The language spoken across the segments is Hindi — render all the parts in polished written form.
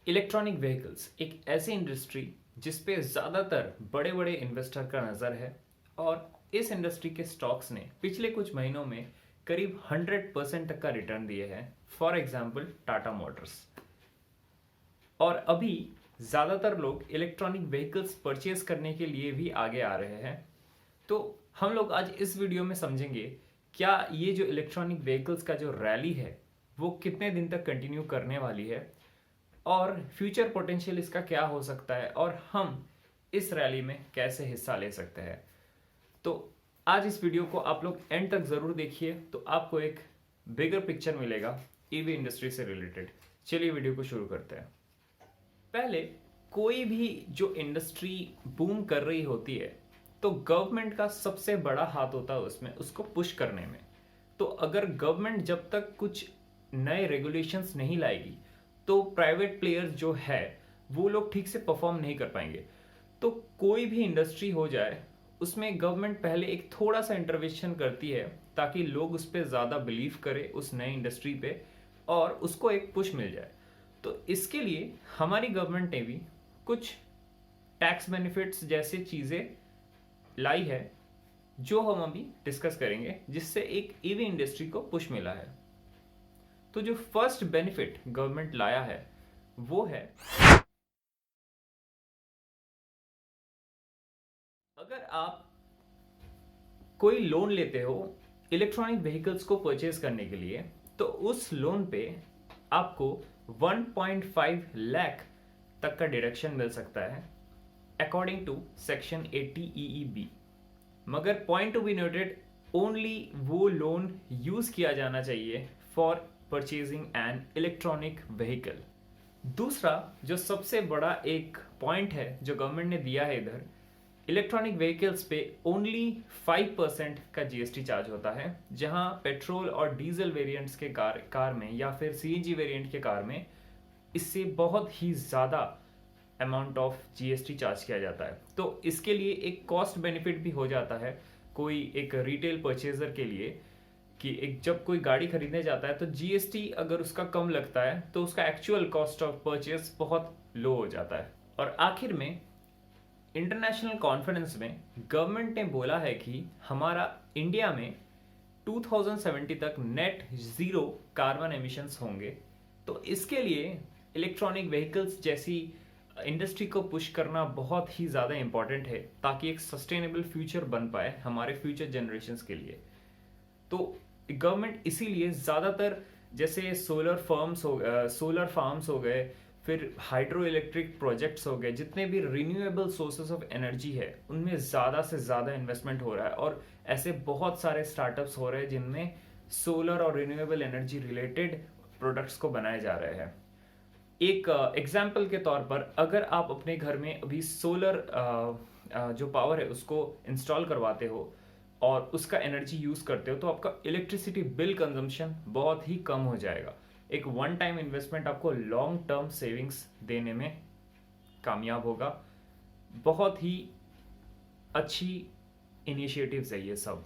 इलेक्ट्रॉनिक व्हीकल्स एक ऐसी इंडस्ट्री जिस पे ज़्यादातर बड़े बड़े इन्वेस्टर का नज़र है और इस इंडस्ट्री के स्टॉक्स ने पिछले कुछ महीनों में करीब 100% तक का रिटर्न दिए हैं। For example Tata Motors. और अभी ज़्यादातर लोग इलेक्ट्रॉनिक व्हीकल्स परचेज करने के लिए भी आगे आ रहे हैं। तो हम लोग आज इस वीडियो में समझेंगे क्या ये जो इलेक्ट्रॉनिक व्हीकल्स का जो रैली है वो कितने दिन तक कंटिन्यू करने वाली है और फ्यूचर पोटेंशियल इसका क्या हो सकता है और हम इस रैली में कैसे हिस्सा ले सकते हैं। तो आज इस वीडियो को आप लोग एंड तक ज़रूर देखिए तो आपको एक बिगर पिक्चर मिलेगा ईवी इंडस्ट्री से रिलेटेड। चलिए वीडियो को शुरू करते हैं। पहले कोई भी जो इंडस्ट्री बूम कर रही होती है तो गवर्नमेंट का सबसे बड़ा हाथ होता है उसमें, उसको पुश करने में। तो अगर गवर्नमेंट जब तक कुछ नए रेगुलेशंस नहीं लाएगी तो प्राइवेट प्लेयर्स जो है वो लोग ठीक से परफॉर्म नहीं कर पाएंगे। तो कोई भी इंडस्ट्री हो जाए उसमें गवर्नमेंट पहले एक थोड़ा सा इंटरवेंशन करती है ताकि लोग उस पर ज़्यादा बिलीव करें उस नई इंडस्ट्री पे और उसको एक पुश मिल जाए। तो इसके लिए हमारी गवर्नमेंट ने भी कुछ टैक्स बेनिफिट्स जैसे चीज़ें लाई है जो हम अभी डिस्कस करेंगे जिससे एक ईवी इंडस्ट्री को पुश मिला है। तो जो फर्स्ट बेनिफिट गवर्नमेंट लाया है वो है, अगर आप कोई लोन लेते हो इलेक्ट्रॉनिक व्हीकल्स को परचेज करने के लिए तो उस लोन पे आपको 1.5 लाख तक का डिडक्शन मिल सकता है अकॉर्डिंग टू सेक्शन 80 EEB। मगर point to be noted, only वो लोन यूज किया जाना चाहिए for purchasing an electronic vehicle. दूसरा जो सबसे बड़ा एक पॉइंट है जो गवर्नमेंट ने दिया है इधर, इलेक्ट्रॉनिक व्हीकल्स पे ओनली 5% का जीएसटी चार्ज होता है, जहां पेट्रोल और डीजल वेरिएंट्स के कार में या फिर सीएनजी वेरिएंट के कार में इससे बहुत ही ज़्यादा अमाउंट ऑफ जीएसटी चार्ज किया जाता है। तो इसके लिए एक कॉस्ट बेनिफिट भी हो जाता है कोई एक रिटेल परचेजर के लिए कि एक जब कोई गाड़ी खरीदने जाता है तो जीएसटी अगर उसका कम लगता है तो उसका एक्चुअल कॉस्ट ऑफ परचेज बहुत लो हो जाता है। और आखिर में इंटरनेशनल कॉन्फ्रेंस में गवर्नमेंट ने बोला है कि हमारा इंडिया में 2070 तक नेट ज़ीरो कार्बन एमिशंस होंगे। तो इसके लिए इलेक्ट्रॉनिक व्हीकल्स जैसी इंडस्ट्री को पुश करना बहुत ही ज़्यादा इंपॉर्टेंट है ताकि एक सस्टेनेबल फ्यूचर बन पाए हमारे फ्यूचर जनरेशन्स के लिए। तो गवर्नमेंट इसीलिए ज़्यादातर जैसे सोलर फार्म्स हो गए, फिर हाइड्रो इलेक्ट्रिक प्रोजेक्ट्स हो गए, जितने भी रिन्यूएबल सोर्सेज ऑफ एनर्जी है उनमें ज़्यादा से ज़्यादा इन्वेस्टमेंट हो रहा है और ऐसे बहुत सारे स्टार्टअप्स हो रहे हैं जिनमें सोलर और रिन्यूएबल एनर्जी रिलेटेड प्रोडक्ट्स को बनाए जा रहे हैं। एक एग्जाम्पल के तौर पर अगर आप अपने घर में अभी सोलर जो पावर है उसको इंस्टॉल करवाते हो और उसका एनर्जी यूज़ करते हो तो आपका इलेक्ट्रिसिटी बिल कंजम्पशन बहुत ही कम हो जाएगा। एक वन टाइम इन्वेस्टमेंट आपको लॉन्ग टर्म सेविंग्स देने में कामयाब होगा। बहुत ही अच्छी इनिशिएटिव्स है ये सब।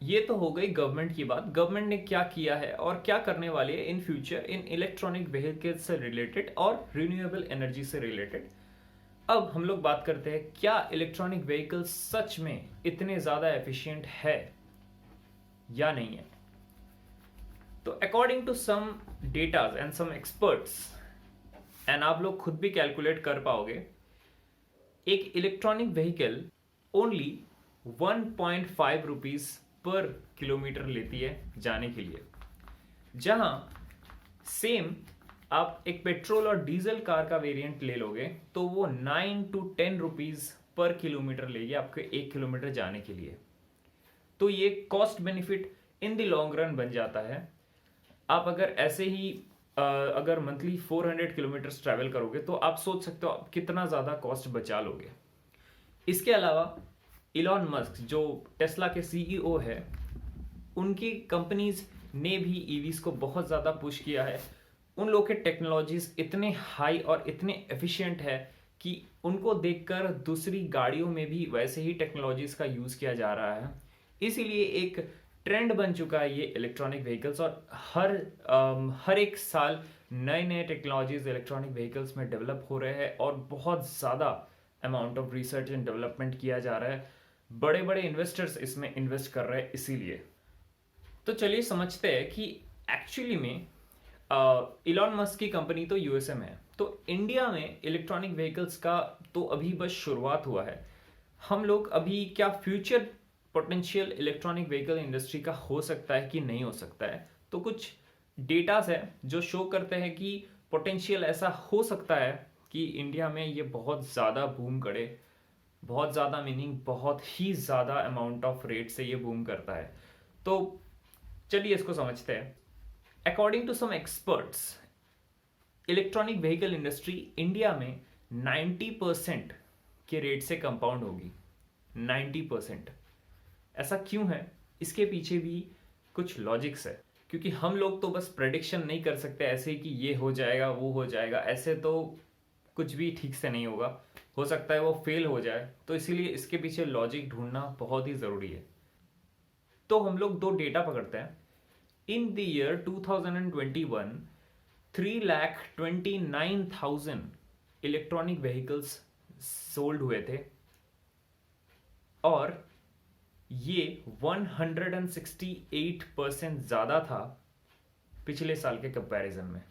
ये तो हो गई गवर्नमेंट की बात, गवर्नमेंट ने क्या किया है और क्या करने वाली है in future in electronic vehicles से रिलेटेड और रिन्यूएबल एनर्जी से रिलेटेड। अब हम लोग बात करते हैं क्या इलेक्ट्रॉनिक व्हीकल सच में इतने ज़्यादा एफिशिएंट है या नहीं है। तो according to some datas and some experts, and आप लोग खुद भी कैलकुलेट कर पाओगे, एक electronic vehicle only 1.5 rupees per kilometre लेती है जाने के लिए, जहां सेम आप एक पेट्रोल और डीजल कार का वेरिएंट ले लोगे तो वो 9 to 10 रुपीज़ पर किलोमीटर लेगी आपके 1 किलोमीटर जाने के लिए। तो ये cost benefit in the long run बन जाता है। आप अगर ऐसे ही अगर मंथली 400 किलोमीटर ट्रैवल करोगे तो आप सोच सकते हो आप कितना ज़्यादा कॉस्ट बचा लोगे। इसके अलावा इलॉन मस्क जो टेस्ला के सीईओ है, उनकी कंपनीज ने भी ईवीज को बहुत ज़्यादा पुश किया है। उन लोग के टेक्नोलॉजीज इतने हाई और इतने एफिशिएंट है कि उनको देखकर दूसरी गाड़ियों में भी वैसे ही टेक्नोलॉजीज का यूज़ किया जा रहा है। इसीलिए एक ट्रेंड बन चुका है ये इलेक्ट्रॉनिक व्हीकल्स और हर एक साल नए नए टेक्नोलॉजीज इलेक्ट्रॉनिक व्हीकल्स में डेवलप हो रहे हैं और बहुत ज़्यादा amount of research and development किया जा रहा है। बड़े बड़े इन्वेस्टर्स इसमें इन्वेस्ट कर रहे हैं इसीलिए। तो चलिए समझते हैं कि एक्चुअली में इलॉन मस्क की कंपनी तो यूएसए में है, तो इंडिया में इलेक्ट्रॉनिक व्हीकल्स का तो अभी बस शुरुआत हुआ है। हम लोग अभी क्या future potential electronic vehicle industry का हो सकता है कि नहीं हो सकता है, तो कुछ डेटास है जो शो करते हैं कि पोटेंशियल ऐसा हो सकता है कि इंडिया में ये बहुत ज़्यादा बूम करे। बहुत ज़्यादा मीनिंग बहुत ही ज़्यादा अमाउंट ऑफ रेट से ये बूम करता है। तो चलिए इसको समझते हैं। According to some experts, electronic vehicle industry India में 90% के रेट से कंपाउंड होगी। 90%। ऐसा क्यों है? इसके पीछे भी कुछ लॉजिक्स है, क्योंकि हम लोग तो बस प्रेडिक्शन नहीं कर सकते ऐसे कि ये हो जाएगा वो हो जाएगा, ऐसे तो कुछ भी ठीक से नहीं होगा। हो सकता है वो फेल हो जाए, तो इसीलिए इसके पीछे लॉजिक ढूंढना बहुत ही ज़रूरी है। तो हम लोग दो डेटा पकड़ते हैं। In the year 2021 3,29,000 electronic vehicles sold हुए थे और ये 168% ज़्यादा था पिछले साल के कंपैरिजन में।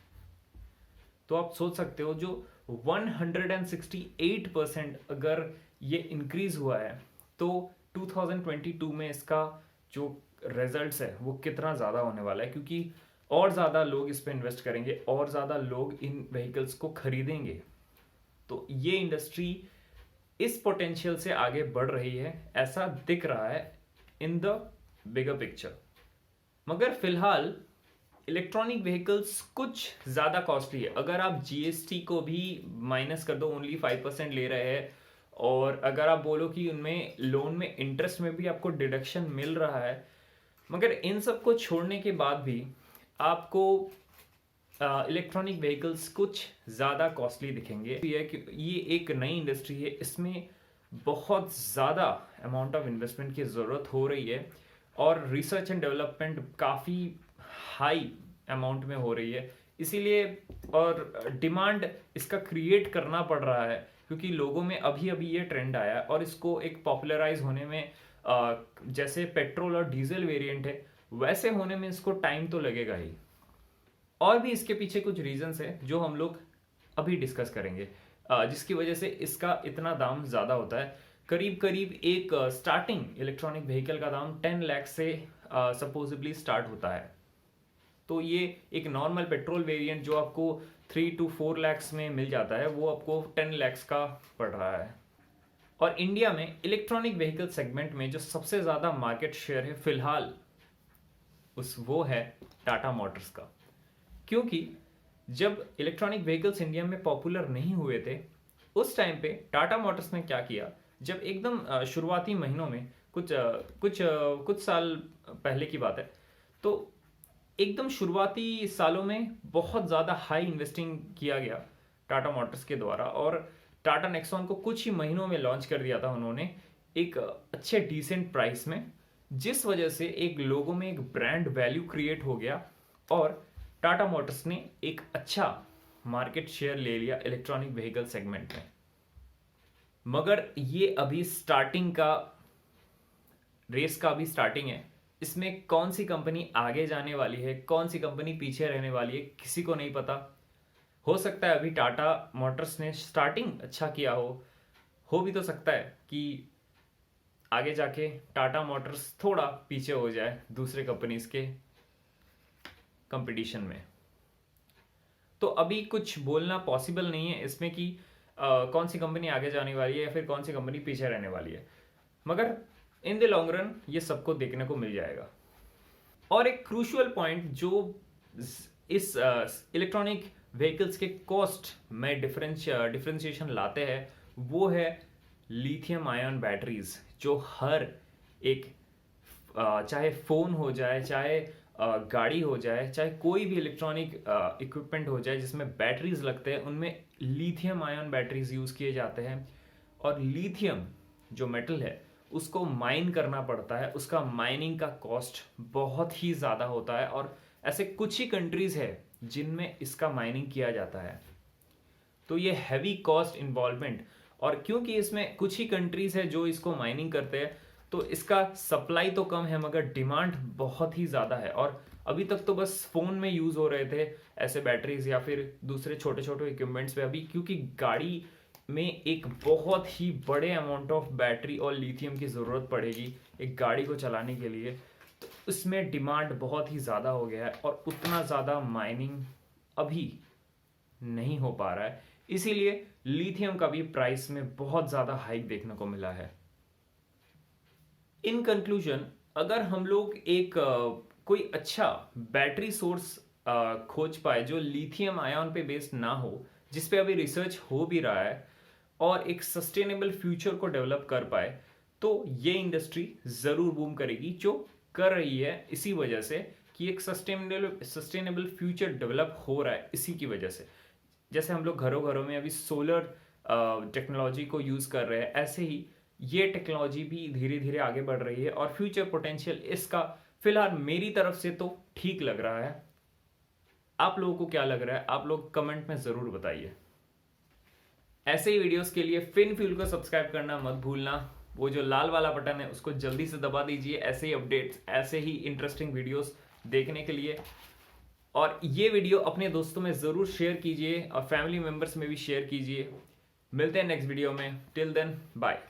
तो आप सोच सकते हो जो 168% अगर ये इंक्रीज हुआ है तो 2022 में इसका जो रिजल्ट्स है वो कितना ज़्यादा होने वाला है, क्योंकि और ज़्यादा लोग इस पे इन्वेस्ट करेंगे और ज़्यादा लोग इन व्हीकल्स को खरीदेंगे। तो ये इंडस्ट्री इस पोटेंशियल से आगे बढ़ रही है, ऐसा दिख रहा है इन द बिगर पिक्चर। मगर फिलहाल इलेक्ट्रॉनिक व्हीकल्स कुछ ज़्यादा कॉस्टली है। अगर आप जीएसटी को भी माइनस कर दो, ओनली 5% ले रहे हैं, और अगर आप बोलो कि उनमें लोन में इंटरेस्ट में भी आपको डिडक्शन मिल रहा है, मगर इन सब को छोड़ने के बाद भी आपको इलेक्ट्रॉनिक व्हीकल्स कुछ ज़्यादा कॉस्टली दिखेंगे। ये एक नई इंडस्ट्री है, इसमें बहुत ज़्यादा अमाउंट ऑफ इन्वेस्टमेंट की ज़रूरत हो रही है और रिसर्च एंड डेवलपमेंट काफ़ी हाई अमाउंट में हो रही है। इसीलिए और डिमांड इसका क्रिएट करना पड़ रहा है, क्योंकि लोगों में अभी अभी ये ट्रेंड आया और इसको एक पॉपुलराइज होने में जैसे पेट्रोल और डीजल वेरिएंट है वैसे होने में इसको टाइम तो लगेगा ही। और भी इसके पीछे कुछ रीजंस है जो हम लोग अभी डिस्कस करेंगे, जिसकी वजह से इसका इतना दाम ज़्यादा होता है। करीब करीब एक स्टार्टिंग इलेक्ट्रॉनिक व्हीकल का दाम 10 लाख से सपोजिबली स्टार्ट होता है। तो ये एक नॉर्मल पेट्रोल वेरिएंट जो आपको 3 to 4 लाख में मिल जाता है, वो आपको 10 लाख का पड़ रहा है। और इंडिया में इलेक्ट्रॉनिक व्हीकल सेगमेंट में जो सबसे ज़्यादा मार्केट शेयर है फिलहाल वो है टाटा मोटर्स का। क्योंकि जब इलेक्ट्रॉनिक व्हीकल्स इंडिया में पॉपुलर नहीं हुए थे उस टाइम पे टाटा मोटर्स ने क्या किया, जब एकदम शुरुआती महीनों में कुछ साल पहले की बात है, तो एकदम शुरुआती सालों में बहुत ज़्यादा हाई इन्वेस्टिंग किया गया टाटा मोटर्स के द्वारा और टाटा नेक्सॉन को कुछ ही महीनों में लॉन्च कर दिया था उन्होंने एक अच्छे डिसेंट प्राइस में, जिस वजह से एक लोगों में एक ब्रांड वैल्यू क्रिएट हो गया और टाटा मोटर्स ने एक अच्छा मार्केट शेयर ले लिया इलेक्ट्रॉनिक व्हीकल सेगमेंट में। मगर ये अभी स्टार्टिंग का रेस का अभी स्टार्टिंग है। इसमें कौन सी कंपनी आगे जाने वाली है, कौन सी कंपनी पीछे रहने वाली है, किसी को नहीं पता। हो सकता है अभी टाटा मोटर्स ने स्टार्टिंग अच्छा किया हो भी तो सकता है कि आगे जाके टाटा मोटर्स थोड़ा पीछे हो जाए दूसरे कंपनीज के कंपटीशन में। तो अभी कुछ बोलना पॉसिबल नहीं है इसमें कि कौन सी कंपनी आगे जाने वाली है या फिर कौन सी कंपनी पीछे रहने वाली है, मगर इन द लॉन्ग रन ये सबको देखने को मिल जाएगा। और एक क्रूशियल पॉइंट जो इस इलेक्ट्रॉनिक व्हीकल्स के कॉस्ट में डिफरेंशिएशन लाते हैं वो है लिथियम आयन बैटरीज, जो हर एक चाहे फ़ोन हो जाए, चाहे गाड़ी हो जाए, चाहे कोई भी इलेक्ट्रॉनिक इक्विपमेंट हो जाए जिसमें बैटरीज लगते हैं, उनमें लिथियम आयन बैटरीज यूज़ किए जाते हैं। और लिथियम जो मेटल है उसको माइन करना पड़ता है, उसका माइनिंग का कॉस्ट बहुत ही ज़्यादा होता है और ऐसे कुछ ही कंट्रीज़ है जिनमें इसका माइनिंग किया जाता है। तो ये हैवी कॉस्ट इन्वॉल्वमेंट, और क्योंकि इसमें कुछ ही कंट्रीज है जो इसको माइनिंग करते हैं, तो इसका सप्लाई तो कम है मगर डिमांड बहुत ही ज़्यादा है। और अभी तक तो बस फ़ोन में यूज़ हो रहे थे ऐसे बैटरीज या फिर दूसरे छोटे छोटे इक्विपमेंट्स पे। अभी क्योंकि गाड़ी में एक बहुत ही बड़े अमाउंट ऑफ बैटरी और लिथियम की ज़रूरत पड़ेगी एक गाड़ी को चलाने के लिए, तो इसमें डिमांड बहुत ही ज़्यादा हो गया है और उतना ज़्यादा माइनिंग अभी नहीं हो पा रहा है। इसीलिए लिथियम का भी प्राइस में बहुत ज़्यादा हाइक देखने को मिला है। इन कंक्लूजन, अगर हम लोग एक कोई अच्छा बैटरी सोर्स खोज पाए जो लिथियम आयन पे बेस्ड ना हो, जिस पे अभी रिसर्च हो भी रहा है, और एक सस्टेनेबल फ्यूचर को डेवलप कर पाए, तो ये इंडस्ट्री ज़रूर बूम करेगी, जो कर रही है इसी वजह से कि एक सस्टेनेबल फ्यूचर डेवलप हो रहा है इसी की वजह से। जैसे हम लोग घरों घरों में अभी सोलर टेक्नोलॉजी को यूज़ कर रहे हैं, ऐसे ही ये टेक्नोलॉजी भी धीरे धीरे आगे बढ़ रही है और फ्यूचर पोटेंशियल इसका फिलहाल मेरी तरफ से तो ठीक लग रहा है। आप लोगों को क्या लग रहा है, आप लोग कमेंट में ज़रूर बताइए। ऐसे ही वीडियोस के लिए फिनफ्यूल को सब्सक्राइब करना मत भूलना। वो जो लाल वाला बटन है उसको जल्दी से दबा दीजिए ऐसे ही अपडेट्स, ऐसे ही इंटरेस्टिंग वीडियोस देखने के लिए। और ये वीडियो अपने दोस्तों में ज़रूर शेयर कीजिए और फैमिली मेम्बर्स में भी शेयर कीजिए। मिलते हैं नेक्स्ट वीडियो में। Till then bye.